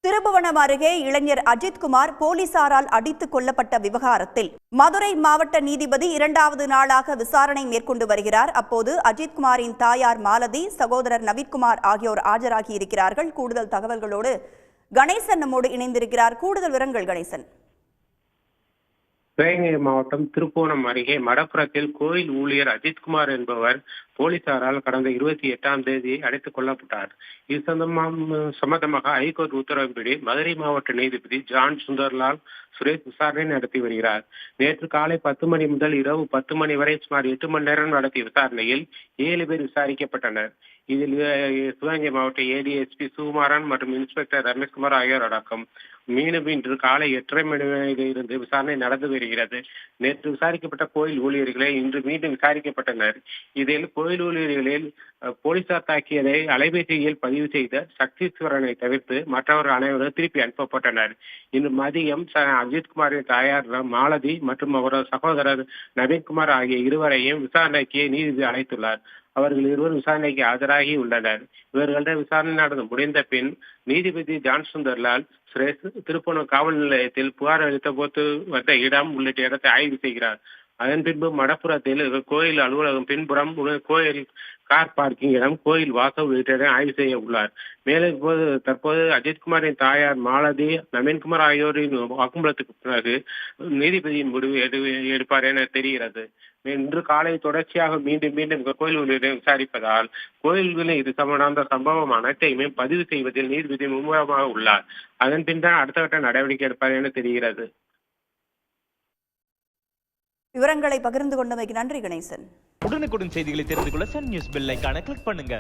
திருபுவனம் அருகே இளைஞர் அஜித்குமார் போலீசாரால் அடித்துக் கொல்லப்பட்ட விவகாரத்தில் மதுரை மாவட்ட நீதிபதி 2வது நாளாக விசாரணை மேற்கொண்டு வருகிறார். அப்போது அஜித்குமாரின் தாயார் மாலதி, சகோதரர் நவீன்குமார் ஆகியோர் ஆஜராகி இருக்கிறார்கள். கூடுதல் தகவல்களோடு கணேசன் நம்மோடு இணைந்திருக்கிறார். கூடுதல் விவரங்கள் கணேசன். சிவகங்கை மாவட்டம் திருப்புவனம் அருகே மடப்புறத்தில் கோயில் ஊழியர் அஜித்குமார் என்பவர் போலீசாரால் கடந்த 28ஆம் தேதி அடைத்துக் கொல்லப்பட்டார். இது சம்பந்தமாக ஹைகோர்ட் உத்தரவின்படி மதுரை மாவட்ட நீதிபதி ஜான் சுந்தர்லால் சுரேஷ் விசாரணை நடத்தி வருகிறார். நேற்று காலை 10 மணி முதல் இரவு 10 மணி வரை சுமார் 8 மணி நேரம் நடத்திய விசாரணையில் 7 பேர் விசாரிக்கப்பட்டனர். இதில் சிவகங்கை மாவட்ட ஏடிஎஸ்பி சுகுமாரன் மற்றும் இன்ஸ்பெக்டர் ரமேஷ்குமார் ஆகியோர் அடக்கம். மீண்டும் இன்று காலை 8:30 மணியில் இருந்து விசாரணை நடந்து வருகிறது. நேற்று விசாரிக்கப்பட்ட கோயில் ஊழியர்களை இன்று மீண்டும் விசாரிக்கப்பட்டனர். இதில் கோயில் ஊழியர்களில் போலீசார் தாக்கியதை அலைபேசியில் பதிவு செய்த சக்தீஸ்வரனை தவிர்த்து மற்றவர்கள் அனைவரும் திருப்பி அனுப்பப்பட்டனர். இன்று மதியம் அஜித்குமாரின் தாயார் மாலதி மற்றும் அவரது சகோதரர் நவீன்குமார் ஆகிய இருவரையும் விசாரணைக்கு நீதிபதி அழைத்துள்ளார். அவர்கள் இருவரும் விசாரணைக்கு ஆஜராகி உள்ளனர். இவர்களிடம் விசாரணை நடந்து முடிந்த பின் நீதிபதி ஜான் சுந்தர்லால் சுரேஷ் திருப்புவனம் காவல் நிலையத்தில் புகார் அளித்த போது வந்த இடம் உள்ளிட்ட இடத்தை ஆய்வு செய்கிறார். அதன் பின்பு மடப்புறத்தில் கோயில் அலுவலகம் பின்புறம் கோயில் கார் பார்க்கிங் இடம், கோயில் வாசல் உள்ளிட்ட ஆய்வு செய்ய உள்ளார். மேலும் தற்போது அஜித்குமாரின் தாயார் மாலதி, நவீன்குமார் ஆகியோரின் வாக்குமூலத்துக்கு பிறகு நீதிபதியின் முடிவு எடுப்பார் என தெரிகிறது. இன்று காலை தொடர்ச்சியாக மீண்டும் கோயில் ஊழியரை விசாரிப்பதால் கோயில்களில் இது சம்பந்த சம்பவம் அனைத்தையுமே பதிவு செய்வதில் நீதிபதி மும்முரமாக உள்ளார். அதன் பின் தான் அடுத்த கட்ட நடவடிக்கை எடுப்பார் என தெரிகிறது. விவரங்களை பகிர்ந்து கொண்டமைக்கு நன்றி கணேசன். உடனுக்குடன் செய்திகளை தெரிந்து கொள்ள சன் நியூஸ் பெல் ஐகானை கிளிக் பண்ணுங்க.